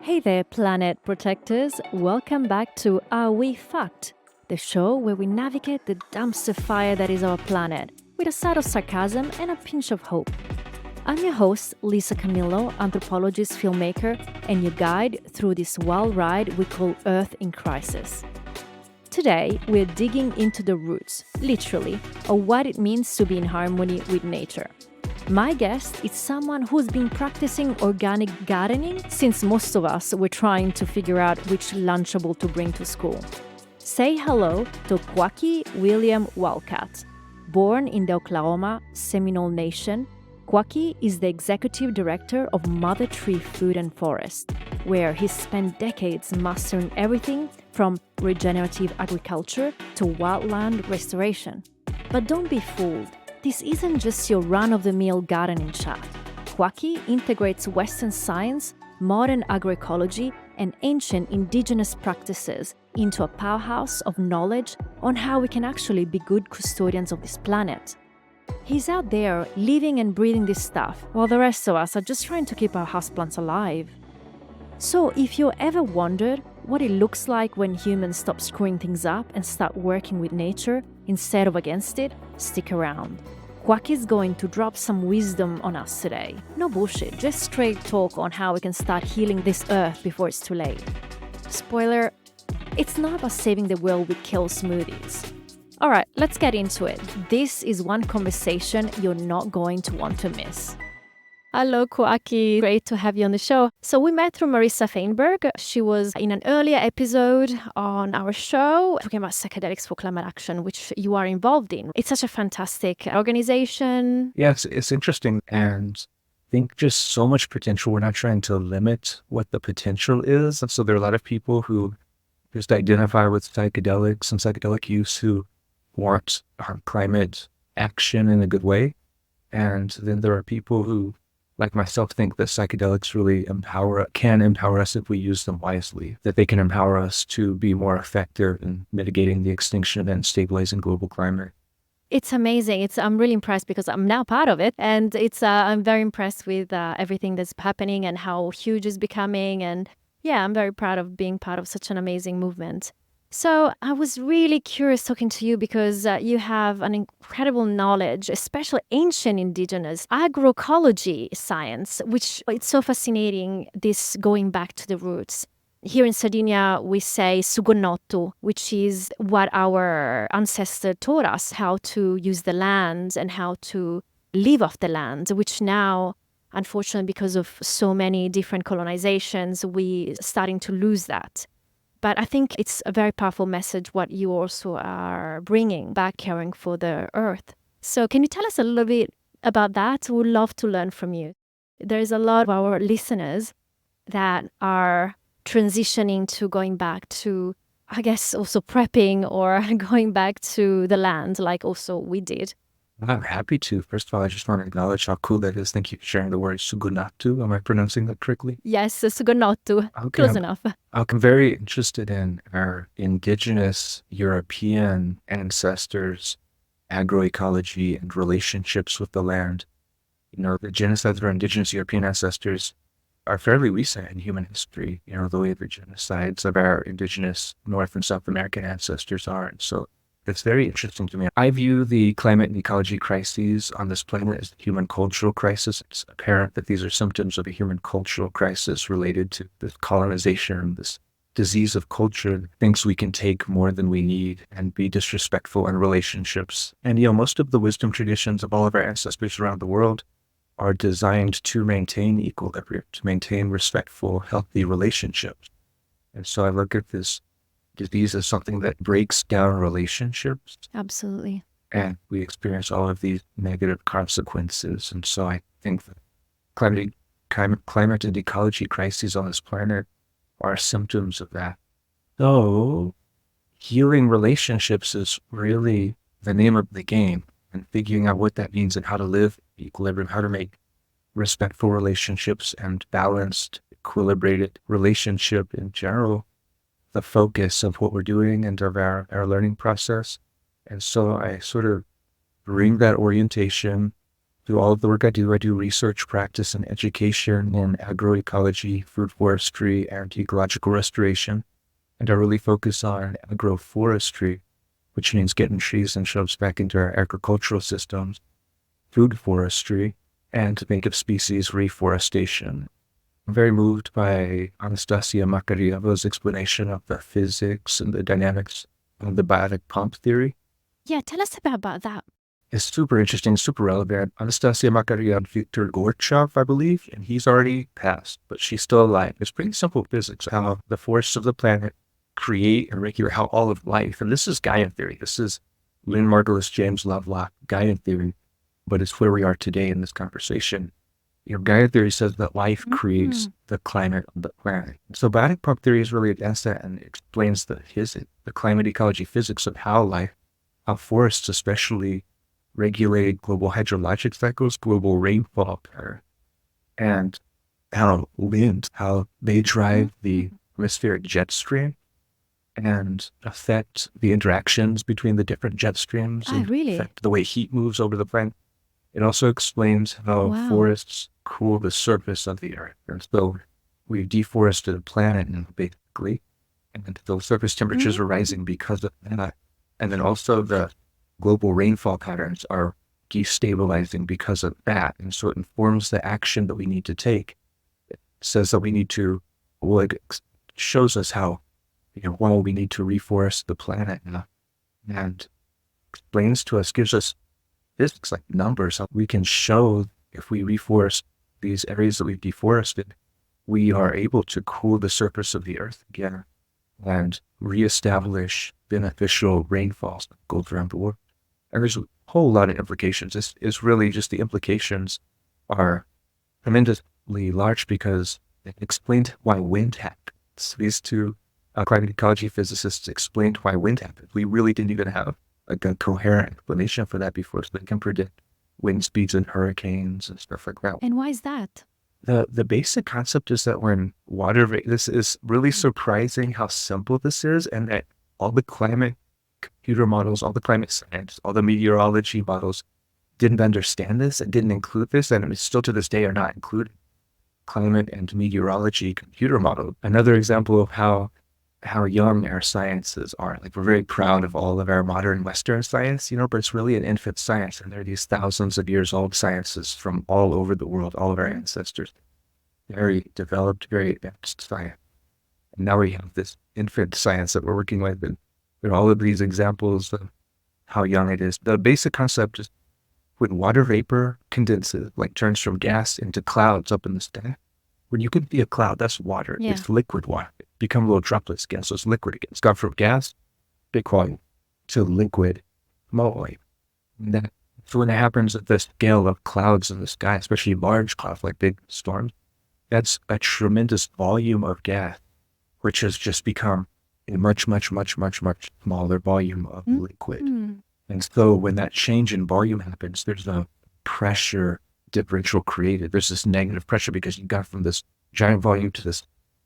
Hey there, planet protectors. Welcome back to Are We Fucked? The show where we navigate the dumpster fire that is our planet with a side of sarcasm and a pinch of hope. I'm your host, Lisa Camillo, anthropologist, filmmaker, and your guide through this wild ride we call Earth in Crisis. Today, we're digging into the roots, literally, of what it means to be in harmony with nature. My guest is someone who's been practicing organic gardening since most of us were trying to figure out which Lunchable to bring to school. Say hello to Coaki William Wildcat. Born in the Oklahoma Seminole Nation, Coaki is the executive director of Mother Tree Food and Forest, where he spent decades mastering everything from regenerative agriculture to wildland restoration. But don't be fooled. This isn't just your run-of-the-mill gardening chat. Coaki integrates Western science, modern agroecology, and ancient indigenous practices into a powerhouse of knowledge on how we can actually be good custodians of this planet. He's out there living and breathing this stuff, while the rest of us are just trying to keep our houseplants alive. So if you ever wondered what it looks like when humans stop screwing things up and start working with nature instead of against it, stick around. Coaki is going to drop some wisdom on us today. No bullshit, just straight talk on how we can start healing this earth before it's too late. Spoiler, it's not about saving the world with kale smoothies. Alright, let's get into it. This is one conversation you're not going to want to miss. Hello, Coaki. Great to have you on the show. So we met through Marissa Feinberg. She was in an earlier episode on our show talking about psychedelics for climate action, which you are involved in. It's such a fantastic organization. Yes, it's interesting. And I think just so much potential. We're not trying to limit what the potential is. And so there are a lot of people who just identify with psychedelics and psychedelic use who want climate action in a good way. And then there are people who, like myself, think that psychedelics really can empower us if we use them wisely, that they can empower us to be more effective in mitigating the extinction and stabilizing global climate. It's amazing. I'm really impressed because I'm now part of it. And I'm very impressed with everything that's happening and how huge it's becoming. And yeah, I'm very proud of being part of such an amazing movement. So I was really curious talking to you because you have an incredible knowledge, especially ancient indigenous agroecology science, which it's so fascinating, this going back to the roots. Here in Sardinia, we say sugonotto, which is what our ancestors taught us, how to use the land and how to live off the land, which now, unfortunately, because of so many different colonizations, we're starting to lose that. But I think it's a very powerful message what you also are bringing back, caring for the earth. So can you tell us a little bit about that? We'd love to learn from you. There's a lot of our listeners that are transitioning to going back to, I guess, also prepping or going back to the land like also we did. I'm happy to. First of all, I just want to acknowledge how cool that is. Thank you for sharing the word sugunatu. Am I pronouncing that correctly? Yes, sugunatu. Okay, Close enough. I'm very interested in our indigenous European ancestors' agroecology and relationships with the land. You know, the genocides of our indigenous European ancestors are fairly recent in human history, you know, the way the genocides of our indigenous North and South American ancestors are. And so it's very interesting to me. I view the climate and ecology crises on this planet as a human cultural crisis. It's apparent that these are symptoms of a human cultural crisis related to this colonization, this disease of culture that thinks we can take more than we need and be disrespectful in relationships. And, you know, most of the wisdom traditions of all of our ancestors around the world are designed to maintain equilibrium, to maintain respectful, healthy relationships. And so I look at this disease as something that breaks down relationships. Absolutely. And we experience all of these negative consequences. And so I think that climate and ecology crises on this planet are symptoms of that. So healing relationships is really the name of the game, and figuring out what that means and how to live in equilibrium, how to make respectful relationships and balanced, equilibrated relationship in general the focus of what we're doing and of our learning process. And so I sort of bring that orientation do all of the work I do research, practice, and education in agroecology, food forestry, and ecological restoration. And I really focus on agroforestry, which means getting trees and shrubs back into our agricultural systems, food forestry, and native species reforestation. I'm very moved by Anastasia Makareva's explanation of the physics and the dynamics of the biotic pump theory. Yeah, tell us a bit about that. It's super interesting, super relevant. Anastasia Makareva and Viktor Gorchov, I believe, and he's already passed, but she's still alive. It's pretty simple physics, how the forces of the planet create and regulate how all of life, and this is Gaia theory. This is Lynn Margulis, James Lovelock, Gaia theory, but it's where we are today in this conversation. Gaia theory says that life creates the climate of the planet. So biotic pump theory is really against that and explains the climate ecology physics of how forests especially regulate global hydrologic cycles, global rainfall pattern, and how winds, how they drive the atmospheric jet stream and affect the interactions between the different jet streams and affect the way heat moves over the planet. It also explains how forests cool the surface of the earth. And so we've deforested the planet basically, and the surface temperatures are rising because of that. And then also the global rainfall patterns are destabilizing because of that. And so it informs the action that we need to take. It says that we need to, it shows us how, we need to reforest the planet and explains to us, gives us physics like numbers. We can show if we reforest these areas that we've deforested, we are able to cool the surface of the earth again and reestablish beneficial rainfalls that go around the world. And there's a whole lot of implications. It's really just the implications are tremendously large because it explained why wind happens. These two climate ecology physicists explained why wind happens. We really didn't even have a coherent explanation for that before, so they can predict wind speeds and hurricanes and stuff like that. And why is that? The basic concept is that when water, this is really surprising how simple this is, and that all the climate computer models, all the climate science, all the meteorology models didn't understand this and didn't include this, and still to this day are not included. Climate and meteorology computer model. Another example of how young our sciences are. Like, we're very proud of all of our modern Western science, but it's really an infant science, and there are these thousands of years old sciences from all over the world, all of our ancestors. Very developed, very advanced science. And now we have this infant science that we're working with, and there are all of these examples of how young it is. The basic concept is when water vapor condenses, like turns from gas into clouds up in the sky, when you can see a cloud, that's water. Yeah. It's liquid water. It becomes little droplets again, so it's liquid again. It's gone from gas, big volume, to liquid, small volume. So when it happens at the scale of clouds in the sky, especially large clouds like big storms, that's a tremendous volume of gas, which has just become a much, much, much, much, much smaller volume of liquid. And so when that change in volume happens, there's a pressure differential created. There's this negative pressure because you got from this giant volume to this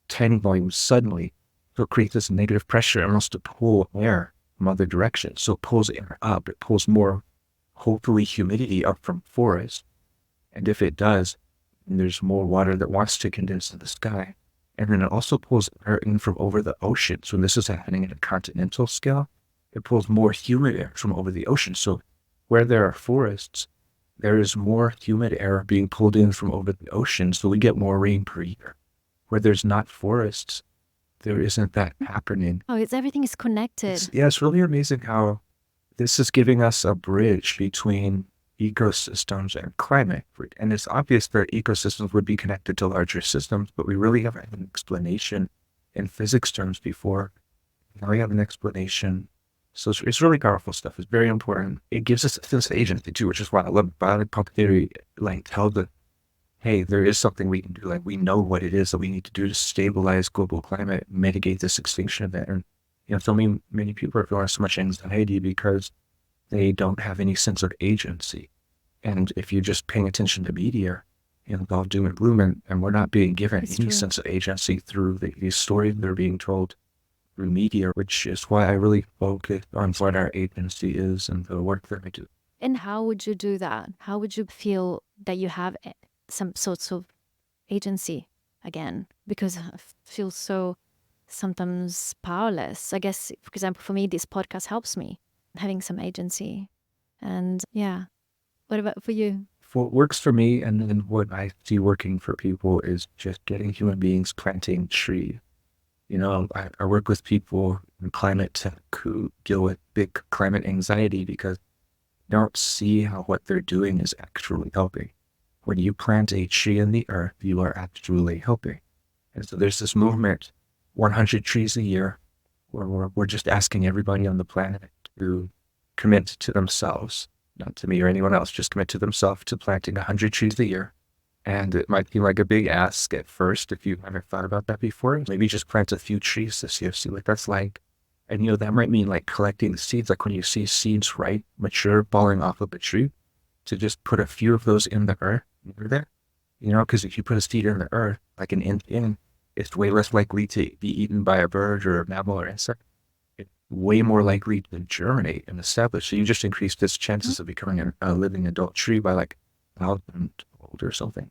tiny volume suddenly. So it creates this negative pressure and wants to pull air from other directions. So it pulls air up. It pulls more, hopefully, humidity up from forests. And if it does, there's more water that wants to condense in the sky. And then it also pulls air in from over the oceans. When this is happening at a continental scale, it pulls more humid air from over the ocean. So where there are forests, there is more humid air being pulled in from over the ocean, so we get more rain per year. Where there's not forests, there isn't that happening. Oh, everything is connected. It's really amazing how this is giving us a bridge between ecosystems and climate. And it's obvious that ecosystems would be connected to larger systems, but we really haven't had an explanation in physics terms before. Now we have an explanation. So it's really powerful stuff. It's very important. It gives us a sense of agency too, which is why I love biotic pump theory. Like, tell the, hey, there is something we can do. Like, we know what it is that we need to do to stabilize global climate, mitigate this extinction event. And so many people are feeling so much anxiety because they don't have any sense of agency. And if you're just paying attention to media, all doom and gloom, and we're not being given any sense of agency through these stories that are being told through media, which is why I really focus on what our agency is and the work that I do. And how would you do that? How would you feel that you have some sorts of agency again? Because I feel so sometimes powerless. I guess, for example, for me, this podcast helps me having some agency. And yeah, what about for you? What works for me and then what I see working for people is just getting human beings planting trees. I work with people in climate tech who deal with big climate anxiety because they don't see how what they're doing is actually helping. When you plant a tree in the earth, you are actually helping. And so there's this movement, 100 trees a year, where we're just asking everybody on the planet to commit to themselves, not to me or anyone else, just commit to themselves to planting 100 trees a year. And it might be like a big ask at first if you haven't thought about that before. Maybe just plant a few trees this year, see what that's like. And that might mean like collecting the seeds, like when you see seeds mature, falling off of a tree, to just put a few of those in the earth near there. Because if you put a seed in the earth, like an inch in, it's way less likely to be eaten by a bird or a mammal or insect. It's way more likely to germinate and establish. So you just increase its chances of becoming a living adult tree by like 1,000-fold or something.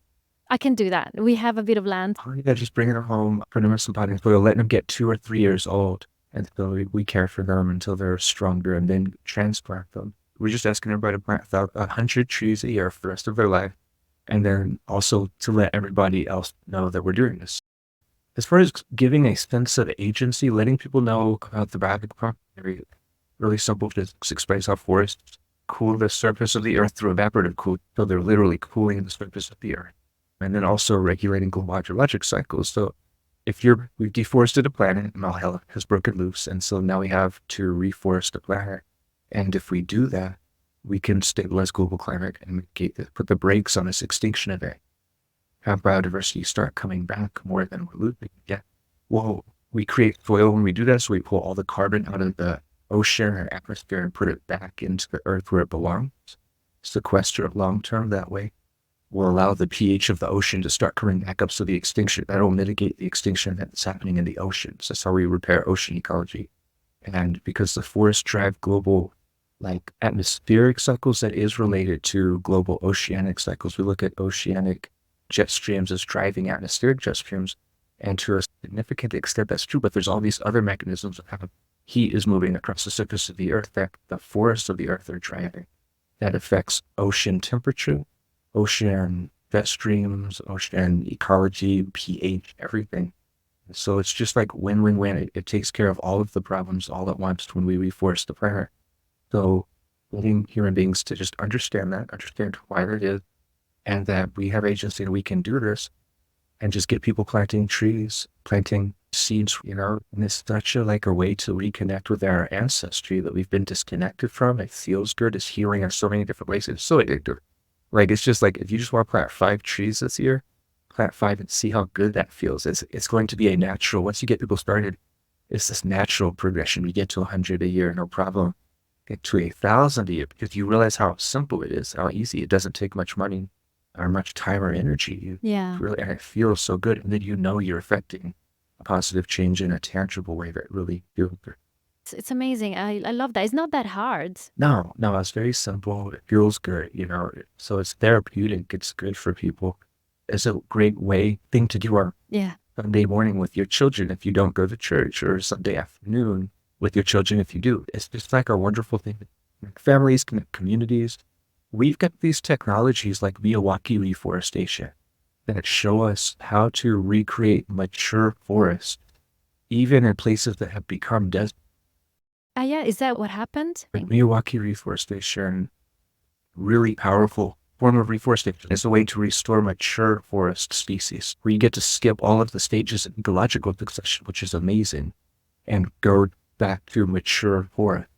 I can do that. We have a bit of land. Oh, yeah, just bringing them home, putting them in some potting soil, letting them get 2 or 3 years old. And so we care for them until they're stronger and then transplant them. We're just asking everybody to plant 100 trees a year for the rest of their life. And then also to let everybody else know that we're doing this. As far as giving a sense of agency, letting people know about the Biotic Pump Theory, really simple physics explains how forests cool the surface of the earth through evaporative cooling. So they're literally cooling the surface of the earth. And then also regulating global hydrologic cycles. So we've deforested a planet and all hell has broken loose. And so now we have to reforest the planet. And if we do that, we can stabilize global climate and put the brakes on this extinction event. Have biodiversity start coming back more than we're losing. Yeah. Well, we create soil when we do that. So we pull all the carbon out of the ocean or atmosphere and put it back into the earth where it belongs. Sequester it long term that way. Will allow the pH of the ocean to start coming back up. So the extinction, that'll mitigate the extinction that's happening in the oceans. That's how we repair ocean ecology. And because the forests drive global, like atmospheric cycles, that is related to global oceanic cycles. We look at oceanic jet streams as driving atmospheric jet streams. And to a significant extent, that's true. But there's all these other mechanisms of how heat is moving across the surface of the earth that the forests of the earth are driving. That affects ocean temperature, ocean jet streams, ocean ecology, pH, everything. So it's just like win-win-win. It takes care of all of the problems all at once when we reforest the planet. So letting human beings to just understand why that is, and that we have agency and we can do this, and just get people planting trees, planting seeds, and it's such a way to reconnect with our ancestry that we've been disconnected from. It feels good. It's healing in so many different ways. It's so addictive. It's just if you just want to plant 5 trees this year, plant 5 and see how good that feels. It's going to be a natural, once you get people started, it's this natural progression. You get to 100 a year, no problem. Get to 1,000 a year because you realize how simple it is, how easy. It doesn't take much money or much time or energy. And it feels so good. And then you're affecting a positive change in a tangible way that really feels good. It's amazing. I love that. It's not that hard. No, it's very simple. It feels good, so it's therapeutic. It's good for people. It's a great thing to do on Sunday morning with your children if you don't go to church, or Sunday afternoon with your children if you do. It's just a wonderful thing. Families, communities. We've got these technologies like Miyawaki Reforestation that show us how to recreate mature forests, even in places that have become desert. Is that what happened? Miyawaki Reforestation, really powerful form of reforestation. It's a way to restore mature forest species where you get to skip all of the stages in ecological succession, which is amazing, and go back to mature forest,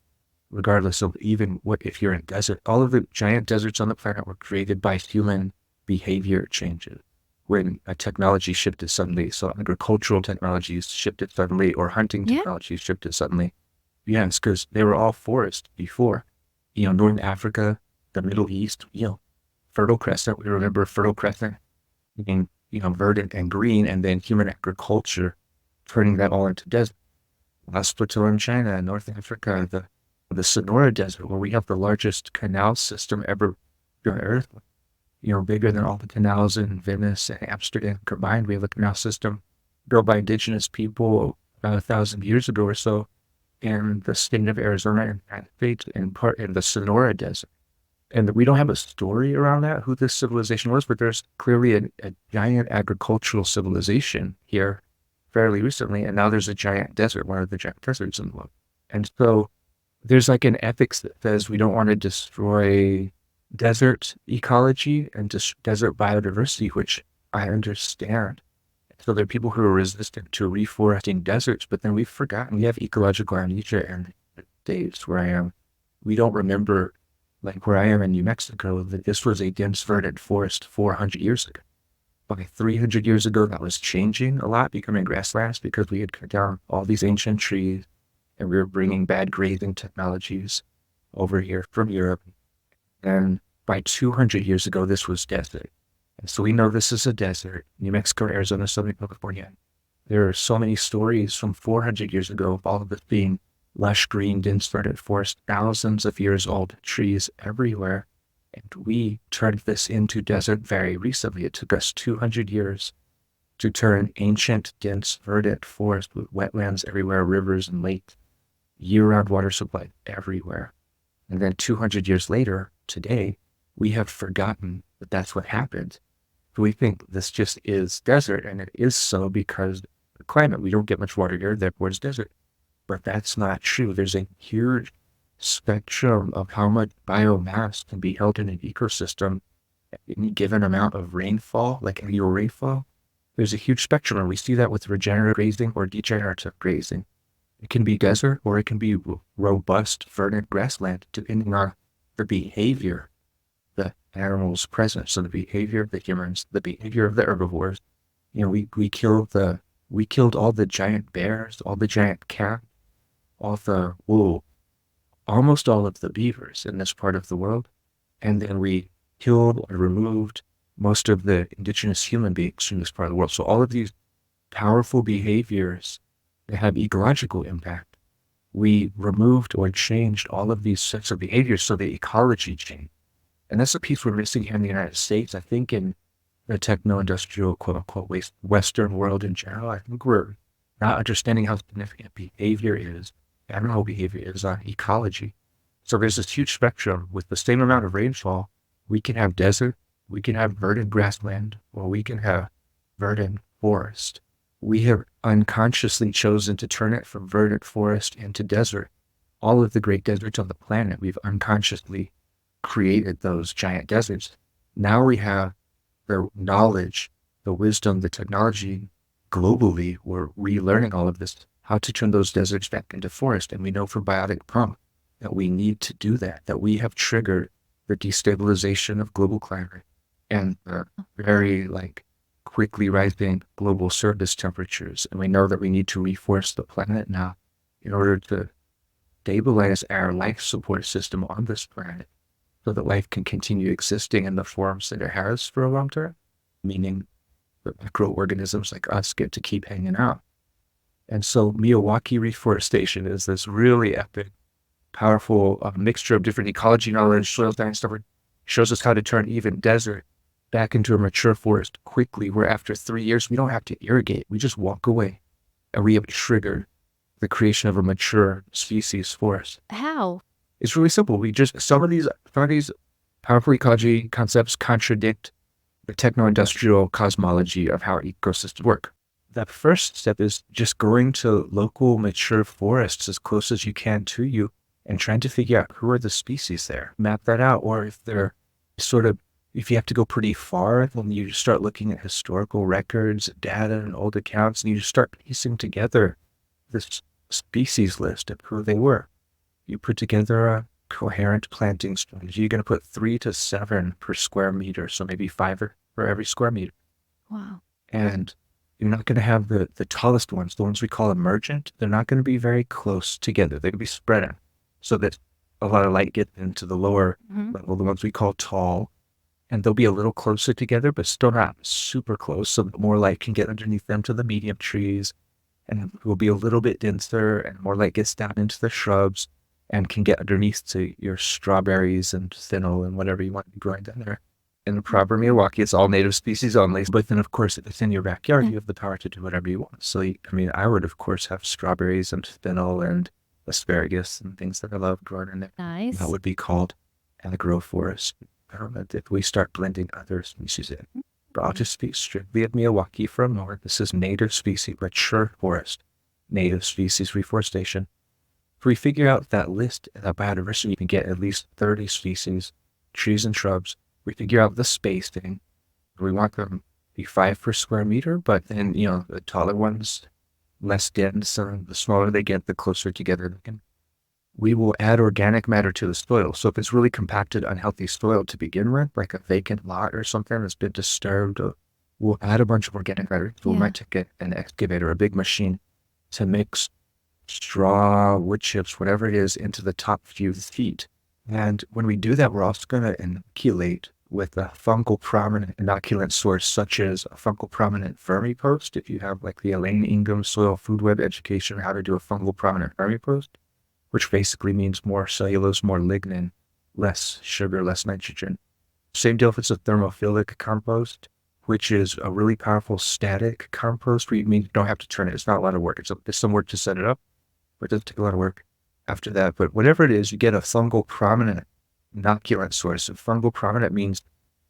regardless of even if you're in a desert. All of the giant deserts on the planet were created by human behavior changes. When a technology shifted suddenly, so agricultural technologies shifted suddenly, or hunting technologies shifted suddenly. Yes, because they were all forest before. Northern Africa, the Middle East, Fertile Crescent. We remember Fertile Crescent being, verdant and green, and then human agriculture turning that all into desert. Plateau in China, North Africa, the Sonora Desert, where we have the largest canal system ever on Earth, bigger than all the canals in Venice and Amsterdam combined. We have a canal system built by indigenous people about 1,000 years ago or so in the state of Arizona and United States, in part in the Sonora Desert. And we don't have a story around that, who this civilization was, but there's clearly a giant agricultural civilization here fairly recently, and now there's a giant desert, one of the giant deserts in the world. And so there's like an ethics that says we don't want to destroy desert ecology and desert biodiversity, which I understand. So there are people who are resistant to reforesting deserts, but then we've forgotten, we have ecological amnesia. And the states where I am, we don't remember, like where I am in New Mexico, that this was a dense verdant forest 400 years ago. Like 300 years ago, that was changing a lot, becoming grasslands, because we had cut down all these ancient trees and we were bringing bad grazing technologies over here from Europe. And by 200 years ago, this was desert. And so we know this is a desert, New Mexico, Arizona, Southern California. There are so many stories from 400 years ago of all of this being lush green, dense verdant forest, thousands of years old, trees everywhere. And we turned this into desert very recently. It took us 200 years to turn ancient, dense, verdant forest with wetlands everywhere, rivers and lakes, year-round water supply everywhere. And then 200 years later, today, we have forgotten that that's what happened. We think this just is desert, and it is so because the climate, we don't get much water here, therefore it's desert. But that's not true. There's a huge spectrum of how much biomass can be held in an ecosystem at any given amount of rainfall, like annual rainfall. There's a huge spectrum, and we see that with regenerative grazing or degenerative grazing. It can be desert or it can be robust, verdant grassland, depending on the behavior the animals present. So the behavior of the humans, the behavior of the herbivores. We killed all the giant bears, all the giant cats, almost all of the beavers in this part of the world. And then we killed or removed most of the indigenous human beings from this part of the world. So all of these powerful behaviors that have ecological impact, we removed or changed all of these sets of behaviors so the ecology changed. And that's a piece we're missing here in the United States. I think in the techno-industrial, quote-unquote, Western world in general, I think we're not understanding how significant behavior is, animal behavior is on ecology. So there's this huge spectrum. With the same amount of rainfall, we can have desert, we can have verdant grassland, or we can have verdant forest. We have unconsciously chosen to turn it from verdant forest into desert. All of the great deserts on the planet, we've unconsciously created those giant deserts. Now we have the knowledge, the wisdom, the technology globally. We're relearning all of this, how to turn those deserts back into forest. And we know from Biotic Pump that we need to do that we have triggered the destabilization of global climate and the very quickly rising global surface temperatures. And we know that we need to reforest the planet now in order to stabilize our life support system on this planet, so that life can continue existing in the forms that it has for a long time, meaning the microorganisms like us get to keep hanging out. And so Miyawaki reforestation is this really epic, powerful mixture of different ecology knowledge, soil science stuff. It shows us how to turn even desert back into a mature forest quickly, where after 3 years, we don't have to irrigate. We just walk away and we have triggered the creation of a mature species forest. How? It's really simple. Some of these powerful ecology concepts contradict the techno-industrial cosmology of how ecosystems work. The first step is just going to local mature forests as close as you can to you and trying to figure out who are the species there. Map that out. Or if they're if you have to go pretty far, then you start looking at historical records, data, and old accounts, and you start piecing together this species list of who they were. You put together a coherent planting strategy. You're going to put 3 to 7 per square meter, so maybe 5 for every square meter. Wow. And you're not going to have the tallest ones, the ones we call emergent. They're not going to be very close together. They're going to be spread out so that a lot of light gets into the lower level, the ones we call tall. And they'll be a little closer together, but still not super close, so that more light can get underneath them to the medium trees. And it will be a little bit denser, and more light gets down into the shrubs. and can get underneath to your strawberries and fennel and whatever you want to be growing down there. In the proper Miyawaki, it's all native species only. But then, of course, if it's in your backyard, you have the power to do whatever you want. So, I would, of course, have strawberries and fennel and asparagus and things that I love growing in there. Nice. That would be called agroforest. If we start blending other species in. But I'll just speak strictly of Miyawaki for a moment. This is native species, mature forest, native species reforestation. If we figure out that list, that biodiversity, you can get at least 30 species, trees and shrubs. We figure out the spacing. We want them to be 5 per square meter, but then, the taller ones, less dense, and the smaller they get, the closer together they can. We will add organic matter to the soil. So if it's really compacted, unhealthy soil to begin with, like a vacant lot or something that's been disturbed, we'll add a bunch of organic matter. So we might take an excavator, a big machine, to mix straw, wood chips, whatever it is, into the top few feet. And when we do that, we're also going to inoculate with a fungal prominent inoculant source, such as a fungal prominent vermipost. If you have like the Elaine Ingham Soil Food Web education, how to do a fungal prominent vermipost, which basically means more cellulose, more lignin, less sugar, less nitrogen. Same deal if it's a thermophilic compost, which is a really powerful static compost where you don't have to turn it. It's not a lot of work. There's some work to set it up, but it doesn't take a lot of work after that. But whatever it is, you get a fungal prominent inoculant source. A fungal prominent means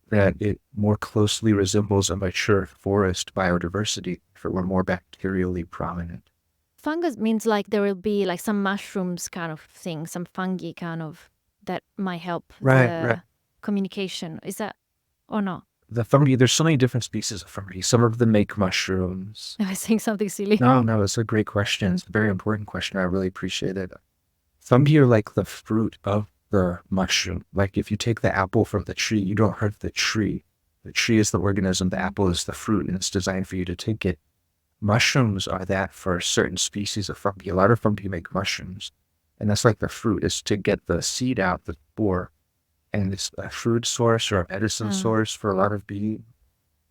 that it more closely resembles a mature forest biodiversity if it were more bacterially prominent. Fungus means like there will be like some mushrooms kind of thing, some fungi kind of that might help the communication. Is that or not? The fungi, there's so many different species of fungi. Some of them make mushrooms. Am I saying something silly? No, it's a great question. It's a very important question. I really appreciate it. Fungi are like the fruit of the mushroom. Like if you take the apple from the tree, you don't hurt the tree. The tree is the organism, the apple is the fruit, and it's designed for you to take it. Mushrooms are that for certain species of fungi. A lot of fungi make mushrooms, and that's like the fruit, is to get the seed out, the spore, and it's a food source or a medicine source for a lot of bees.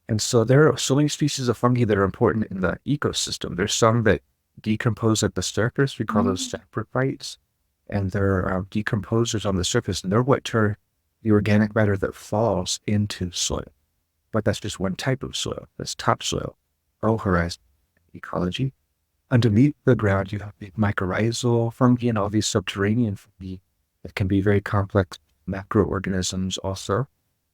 And so there are so many species of fungi that are important in the ecosystem. There's some that decompose at the surface. We call those saprophytes. And they're decomposers on the surface, and they're what turn the organic matter that falls into soil. But that's just one type of soil. That's topsoil, low horizon ecology. Underneath the ground, you have the mycorrhizal fungi and all these subterranean fungi that can be very complex macroorganisms also.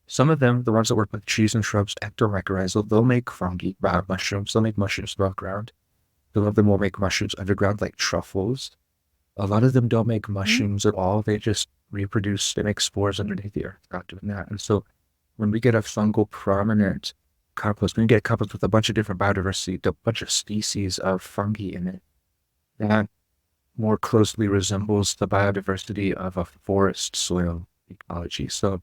Some of them, the ones that work with trees and shrubs, ectomycorrhizal, they'll make fungi, mushrooms. They'll make mushrooms above ground. Some of them will make mushrooms underground, like truffles. A lot of them don't make mushrooms at all. They just reproduce. They make spores underneath the earth. Not doing that. And so when we get a fungal prominent compost, when we get a compost with a bunch of different biodiversity, a bunch of species of fungi in it, that more closely resembles the biodiversity of a forest soil ecology. So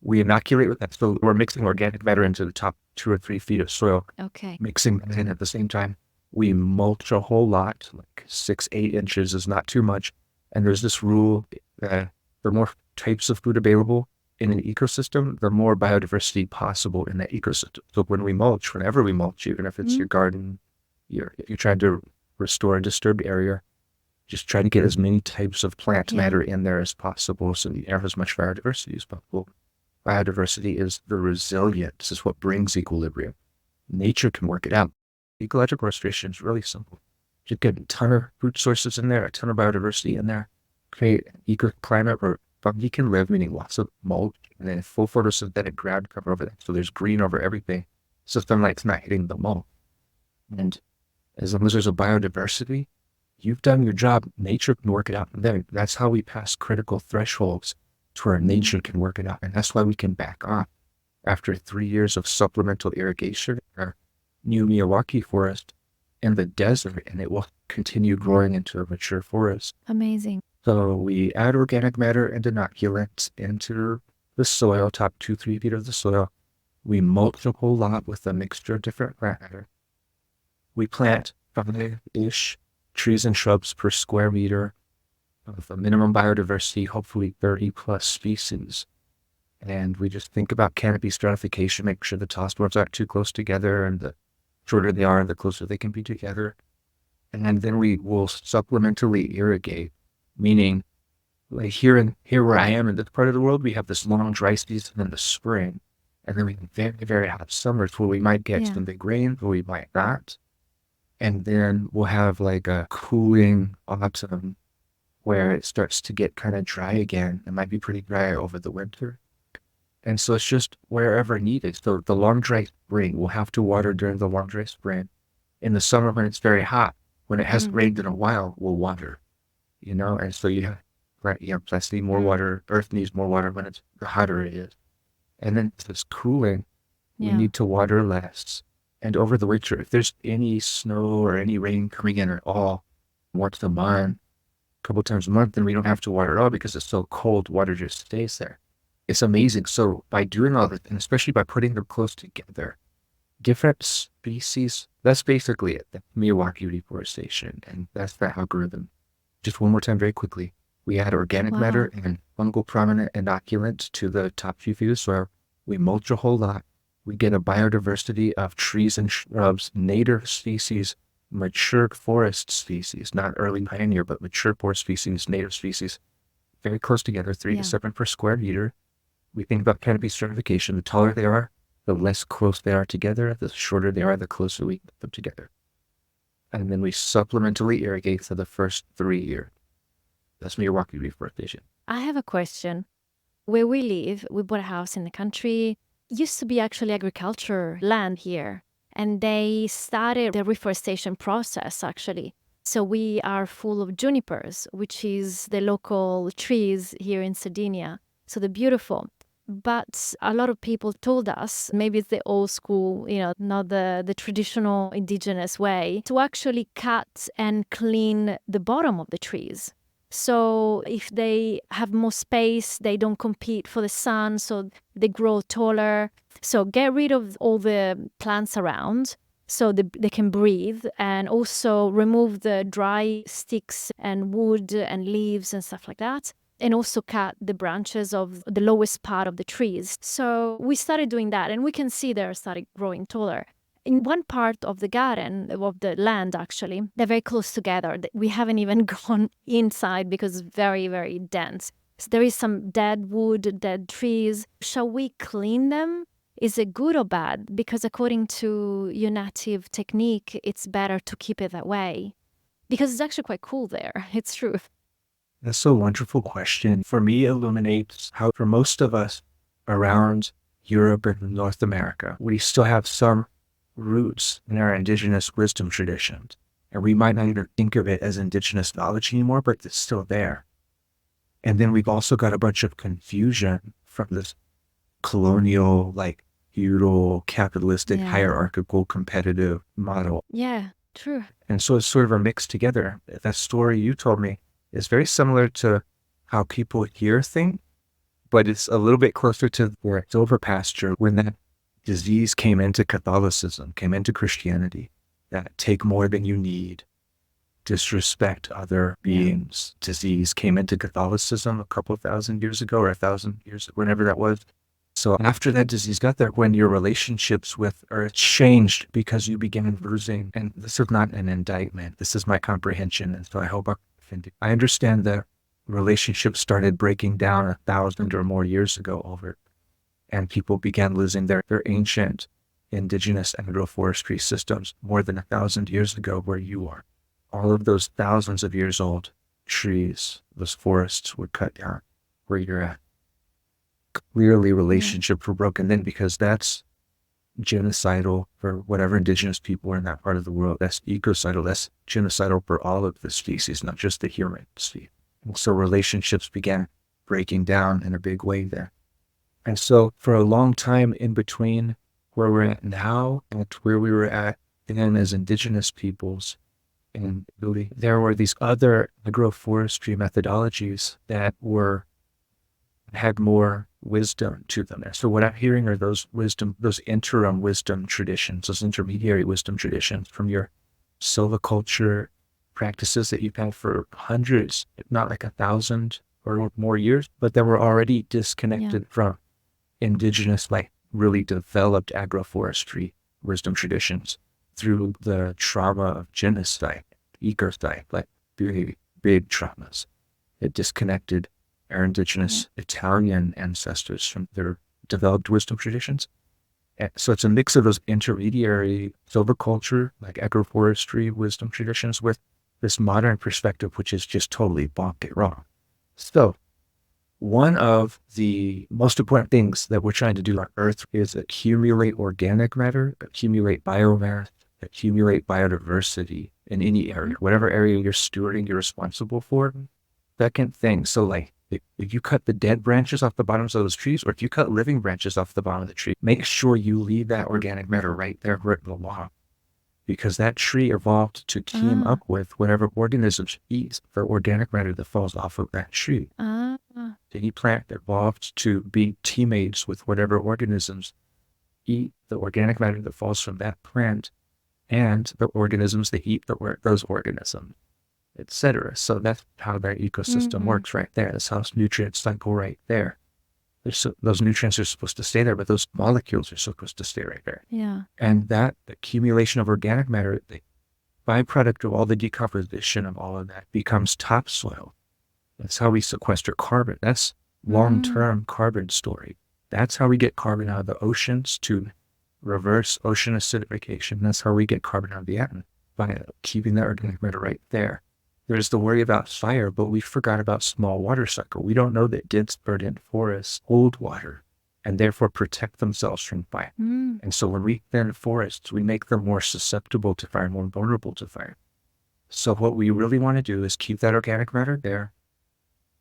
we inoculate with that. So we're mixing organic matter into the top 2 or 3 feet of soil. Okay. Mixing that in at the same time. We mulch a whole lot, like 6-8 inches is not too much. And there's this rule that the more types of food available in an ecosystem, the more biodiversity possible in that ecosystem. So when we mulch, whenever we mulch, even if it's your garden, if you're trying to restore a disturbed area, just try to get as many types of plant matter in there as possible so you have as much biodiversity as possible. Biodiversity is the resilience, is what brings equilibrium. Nature can work it out. Ecological restoration is really simple. Just get a ton of food sources in there, a ton of biodiversity in there, create an ecoclimate where fungi can live, meaning lots of mulch, and then full photosynthetic ground cover over that. So there's green over everything. So sunlight's not hitting the mulch. And as long as there's a biodiversity, you've done your job. Nature can work it out. And then that's how we pass critical thresholds to where nature can work it out. And that's why we can back off after 3 years of supplemental irrigation or new Miyawaki forest in the desert, and it will continue growing into a mature forest. Amazing. So we add organic matter and inoculants into the soil, top 2-3 feet of the soil. We mulch a whole lot with a mixture of different plant matter. We plant 5-ish trees and shrubs per square meter of a minimum biodiversity, hopefully 30 plus species. And we just think about canopy stratification, make sure the tallest ones aren't too close together, and the shorter they are, the closer they can be together. And then we will supplementally irrigate, meaning Like here where I am in this part of the world, we have this long dry season in the spring, and then we have very, very hot summers where we might get Yeah. some big rain, but we might not. And then we'll have like a cooling autumn where it starts to get kind of dry again. It might be pretty dry over the winter. And so it's just wherever needed. So the long dry spring, we'll have to water during the long dry spring. In the summer when it's very hot, when it hasn't rained in a while, we'll water, and so you have, right, plants need more water, earth needs more water when it's the hotter it is. And then if it's cooling, we Yeah. need to water less. And over the winter, if there's any snow or any rain coming in at all, once a month, a couple times a month, then we don't have to water at all because it's so cold, water just stays there. It's amazing. So by doing all that, and especially by putting them close together, different species, that's basically it, the Miyawaki reforestation, and that's the algorithm. Just one more time very quickly. We add organic matter and fungal prominent inoculant to the top few feet of soil. We mulch a whole lot. We get a biodiversity of trees and shrubs, native species, mature forest species, not early pioneer, but mature forest species, native species, very close together, 3 to 7 per square meter. We think about canopy stratification. The taller they are, the less close they are together. The shorter they are, the closer we put them together. And then we supplementally irrigate for the first 3 years. That's Miyawaki reforestation. I have a question. Where we live, we bought a house in the country. Used to be actually agriculture land here. And they started the reforestation process, actually. So we are full of junipers, which is the local trees here in Sardinia. So they're beautiful. But a lot of people told us, maybe it's the old school, not the traditional indigenous way, to actually cut and clean the bottom of the trees. So if they have more space, they don't compete for the sun, so they grow taller. So get rid of all the plants around so they can breathe, and also remove the dry sticks and wood and leaves and stuff like that. And also cut the branches of the lowest part of the trees. So we started doing that, and we can see they started growing taller. In one part of the garden, of the land actually, they're very close together. We haven't even gone inside because it's very, very dense. So there is some dead wood, dead trees. Shall we clean them? Is it good or bad? Because according to your native technique, it's better to keep it that way. Because it's actually quite cool there. It's true. That's a wonderful question. For me, it illuminates how for most of us around Europe and North America, we still have some roots in our indigenous wisdom traditions. And we might not even think of it as indigenous knowledge anymore, but it's still there. And then we've also got a bunch of confusion from this colonial, like feudal, capitalistic, hierarchical, competitive model. Yeah, true. And so it's sort of a mix together. That story you told me is very similar to how people here think, but it's a little bit closer to where it's over pasture when that disease came into Catholicism, came into Christianity, that take more than you need, disrespect other beings, disease came into Catholicism a couple of thousand years ago, or 1,000 years, whenever that was. So after that disease got there, when your relationships with Earth changed because you began losing, and this is not an indictment, this is my comprehension, and so I hope I understand that relationships started breaking down 1,000 or more years ago over, and people began losing their ancient indigenous agroforestry systems more than 1,000 years ago where you are. All of those thousands of years old trees, those forests were cut down where you're at. Clearly relationships were broken then because that's genocidal for whatever indigenous people are in that part of the world. That's ecocidal. That's genocidal for all of the species, not just the human species. And so relationships began breaking down in a big way there. And so for a long time in between where we're at now and where we were at then as indigenous peoples, and there were these other agroforestry methodologies that had more wisdom to them. So what I'm hearing are those interim wisdom traditions, those intermediary wisdom traditions from your silviculture practices that you've had for hundreds, if not like 1,000 or more years, but that were already disconnected from indigenous, like really developed agroforestry wisdom traditions through the trauma of genocide, ecocide, like big traumas. It disconnected our indigenous Italian ancestors from their developed wisdom traditions. And so it's a mix of those intermediary silviculture, like agroforestry wisdom traditions, with this modern perspective, which is just totally bonk wrong. So one of the most important things that we're trying to do on Earth is accumulate organic matter, accumulate biomass, accumulate biodiversity in any area, whatever area you're stewarding, you're responsible for. Second thing, so like if you cut the dead branches off the bottoms of those trees, or if you cut living branches off the bottom of the tree, make sure you leave that organic matter right there where it belongs. Because that tree evolved to team up with whatever organisms eat the organic matter that falls off of that tree. Any plant evolved to be teammates with whatever organisms eat the organic matter that falls from that plant and the organisms that eat those organisms, etc. So that's how that ecosystem works right there. That's how nutrients cycle right there. Those nutrients are supposed to stay there, but those molecules are supposed to stay right there. Yeah. And that accumulation of organic matter, the byproduct of all the decomposition of all of that, becomes topsoil. That's how we sequester carbon. That's long-term carbon storage. That's how we get carbon out of the oceans to reverse ocean acidification. That's how we get carbon out of the atmosphere, by keeping that organic matter right there. There's the worry about fire, but we forgot about small water cycle. We don't know that dense verdant forests hold water and therefore protect themselves from fire. And so when we thin forests, we make them more susceptible to fire, more vulnerable to fire. So what we really want to do is keep that organic matter there.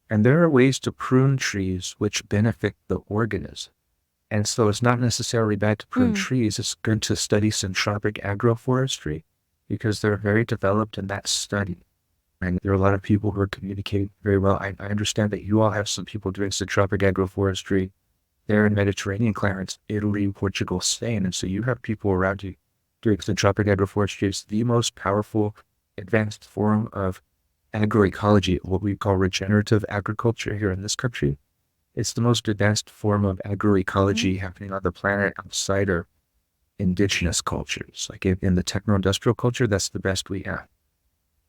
And there are ways to prune trees which benefit the organism. And so it's not necessarily bad to prune trees. It's good to study centropic agroforestry because they're very developed in that study. And there are a lot of people who are communicating very well. I understand that you all have some people doing centropic agroforestry there in Mediterranean climates, Italy, Portugal, Spain. And so you have people around you doing centropic agroforestry. It's the most powerful advanced form of agroecology, what we call regenerative agriculture here in this country. It's the most advanced form of agroecology happening on the planet outside of indigenous cultures. Like in the techno-industrial culture, that's the best we have.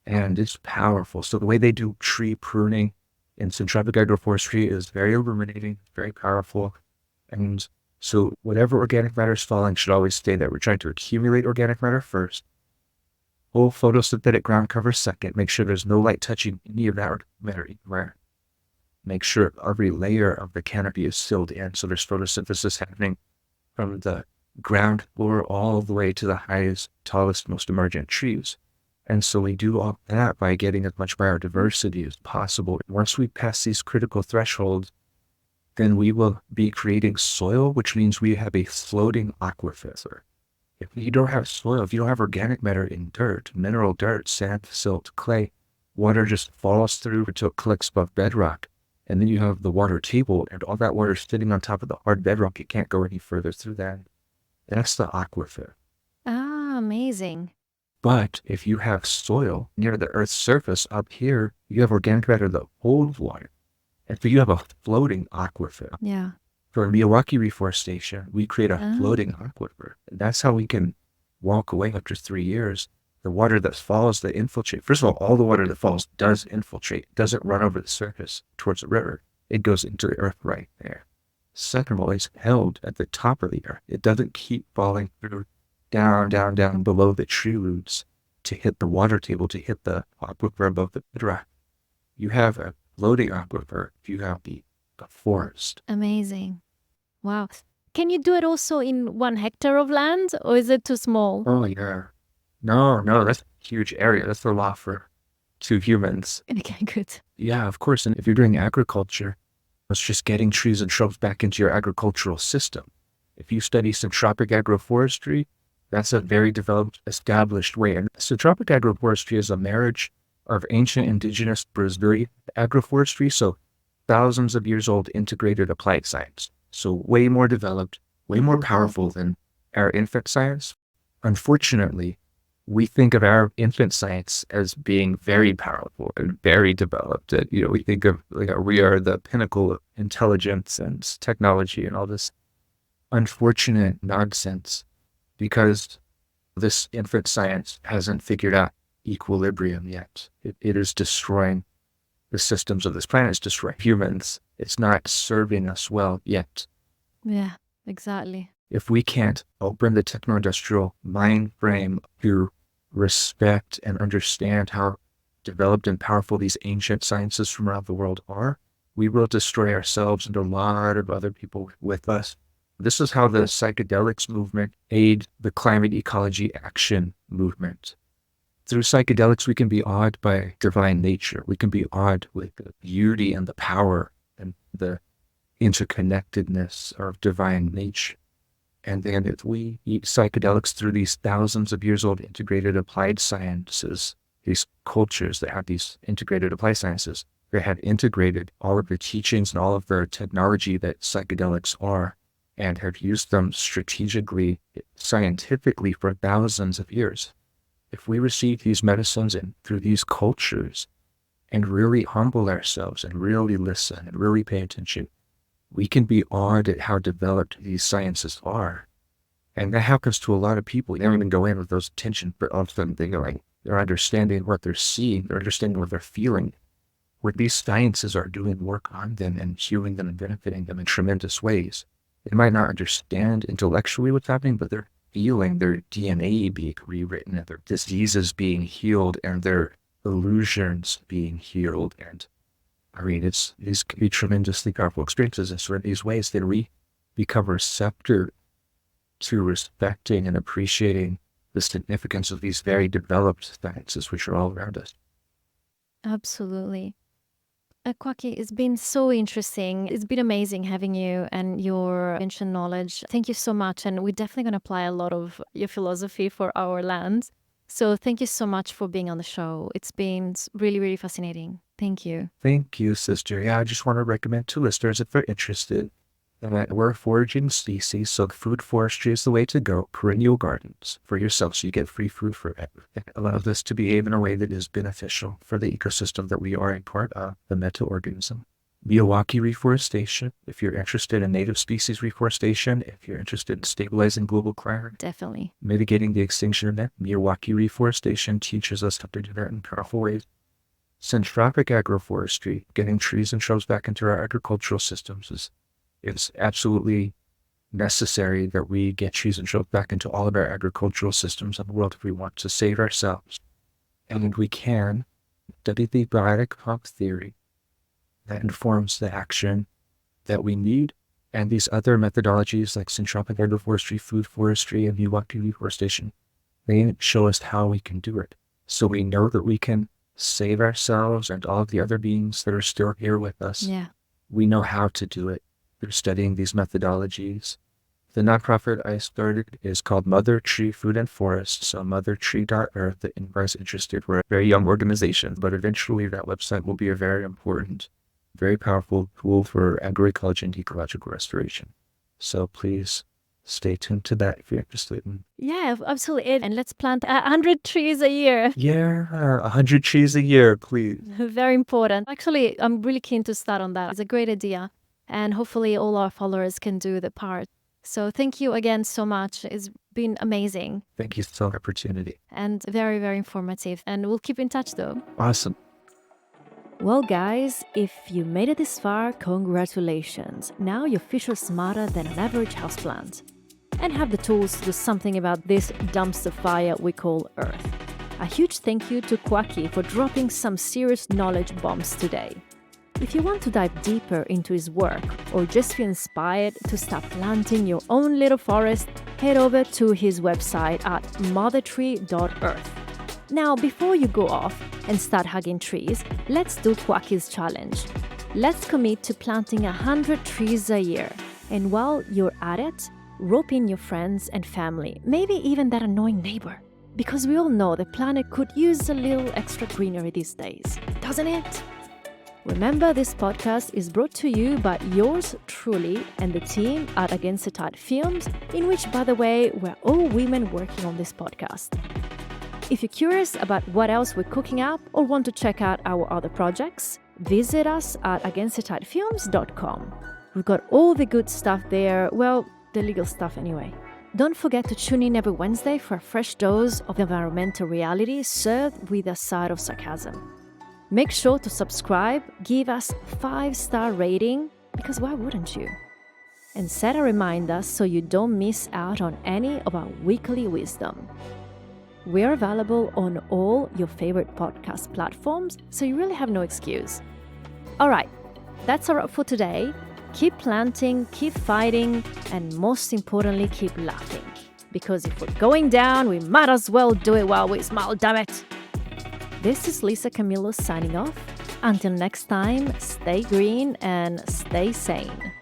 And it's powerful. So the way they do tree pruning in centropic agroforestry is very illuminating, very powerful. And so whatever organic matter is falling should always stay there. We're trying to accumulate organic matter first, full photosynthetic ground cover second, make sure there's no light touching any of that matter anywhere. Make sure every layer of the canopy is sealed in, so there's photosynthesis happening from the ground floor all the way to the highest, tallest, most emergent trees. And so we do all that by getting as much biodiversity as possible. Once we pass these critical thresholds, then we will be creating soil, which means we have a floating aquifer. If you don't have soil, if you don't have organic matter in dirt, mineral dirt, sand, silt, clay, water just falls through until it collects above bedrock. And then you have the water table, and all that water is sitting on top of the hard bedrock. It can't go any further through that. That's the aquifer. Ah, amazing. But if you have soil near the Earth's surface up here, you have organic matter that holds water. And so you have a floating aquifer. Yeah. For Miyawaki reforestation, we create a floating aquifer. And that's how we can walk away after 3 years. The water that falls, that infiltrate. First of all the water that falls does infiltrate. It doesn't run over the surface towards the river. It goes into the earth right there. Second of all, it's held at the top of the earth. It doesn't keep falling through down below the tree roots to hit the water table, to hit the aquifer above the bedrock. You have a floating aquifer if you have the forest. Amazing. Wow. Can you do it also in 1 hectare of land, or is it too small? Oh, yeah. No, that's a huge area. That's a lot for 2 humans. Okay, good. Yeah, of course. And if you're doing agriculture, it's just getting trees and shrubs back into your agricultural system. If you study centropic agroforestry, that's a very developed, established way. And centropic agroforestry is a marriage of ancient indigenous Brazilian agroforestry, so thousands of years old integrated applied science. So way more developed, way more powerful than our infant science. Unfortunately, we think of our infant science as being very powerful and very developed. We think of we are the pinnacle of intelligence and technology and all this unfortunate nonsense, because this infant science hasn't figured out equilibrium yet. It is destroying the systems of this planet. It's destroying humans. It's not serving us well yet. Yeah, exactly. If we can't open the techno-industrial mind frame to respect and understand how developed and powerful these ancient sciences from around the world are, we will destroy ourselves and a lot of other people with us. This is how the psychedelics movement aid the climate ecology action movement. Through psychedelics, we can be awed by divine nature. We can be awed with the beauty and the power and the interconnectedness of divine nature. And then if we eat psychedelics through these thousands of years old integrated applied sciences, these cultures that have these integrated applied sciences, they have integrated all of the teachings and all of the technology that psychedelics are, and have used them strategically, scientifically for thousands of years. If we receive these medicines and through these cultures and really humble ourselves and really listen and really pay attention, we can be awed at how developed these sciences are. And that happens to a lot of people. They don't even go in with those intentions, but all of a sudden they're understanding what they're seeing, they're understanding what they're feeling, where these sciences are doing work on them and healing them and benefiting them in tremendous ways. They might not understand intellectually what's happening, but they're feeling their DNA being rewritten and their diseases being healed and their illusions being healed. And I mean, these can be tremendously powerful experiences. And so in these ways, then we become receptive to respecting and appreciating the significance of these very developed sciences, which are all around us. Absolutely. Coaki, it's been so interesting. It's been amazing having you and your ancient knowledge. Thank you so much. And we're definitely going to apply a lot of your philosophy for our lands. So thank you so much for being on the show. It's been really, really fascinating. Thank you. Thank you, sister. Yeah, I just want to recommend to listeners, if they're interested, that we're a foraging species, so food forestry is the way to go. Perennial gardens for yourself, so you get free food forever. It allows us to behave in a way that is beneficial for the ecosystem that we are a part of, the meta-organism. Miyawaki reforestation, if you're interested in native species reforestation, if you're interested in stabilizing global climate. Definitely. Mitigating the extinction event, Miyawaki reforestation teaches us how to do that in powerful ways. Centropic agroforestry, getting trees and shrubs back into our agricultural systems it's absolutely necessary that we get trees and shrubs back into all of our agricultural systems in the world if we want to save ourselves. And we can study the Biotic Pump Theory that informs the action that we need. And these other methodologies like centropic agroforestry, food forestry, and Miyawaki reforestation, they show us how we can do it. So we know that we can save ourselves and all of the other beings that are still here with us. Yeah. We know how to do it through studying these methodologies. The nonprofit I started is called Mother Tree Food and Forest, so mothertree.earth. If anybody's interested, we're a very young organization, but eventually that website will be a very important, very powerful tool for agroecology and ecological restoration. So please stay tuned to that if you're interested. Yeah, absolutely. And let's plant 100 trees a year. Yeah, 100 trees a year, please. Very important. Actually, I'm really keen to start on that. It's a great idea. And hopefully all our followers can do the part. So thank you again so much. It's been amazing. Thank you for the opportunity. And very, very informative. And we'll keep in touch though. Awesome. Well, guys, if you made it this far, congratulations. Now you're fish are smarter than an average houseplant and have the tools to do something about this dumpster fire we call Earth. A huge thank you to Coaki for dropping some serious knowledge bombs today. If you want to dive deeper into his work or just feel inspired to start planting your own little forest, head over to his website at mothertree.earth. Now, before you go off and start hugging trees, let's do Coaki's challenge. Let's commit to planting 100 trees a year. And while you're at it, rope in your friends and family, maybe even that annoying neighbor. Because we all know the planet could use a little extra greenery these days, doesn't it? Remember, this podcast is brought to you by yours truly and the team at Against the Tide Films, in which, by the way, we're all women working on this podcast. If you're curious about what else we're cooking up or want to check out our other projects, visit us at againstthetidelefilms.com. We've got all the good stuff there, well, the legal stuff anyway. Don't forget to tune in every Wednesday for a fresh dose of environmental reality served with a side of sarcasm. Make sure to subscribe, give us 5-star rating, because why wouldn't you? And set a reminder so you don't miss out on any of our weekly wisdom. We're available on all your favorite podcast platforms, so you really have no excuse. All right, that's a wrap for today. Keep planting, keep fighting, and most importantly, keep laughing. Because if we're going down, we might as well do it while we smile, damn it. This is Lisa Camillo signing off. Until next time, stay green and stay sane.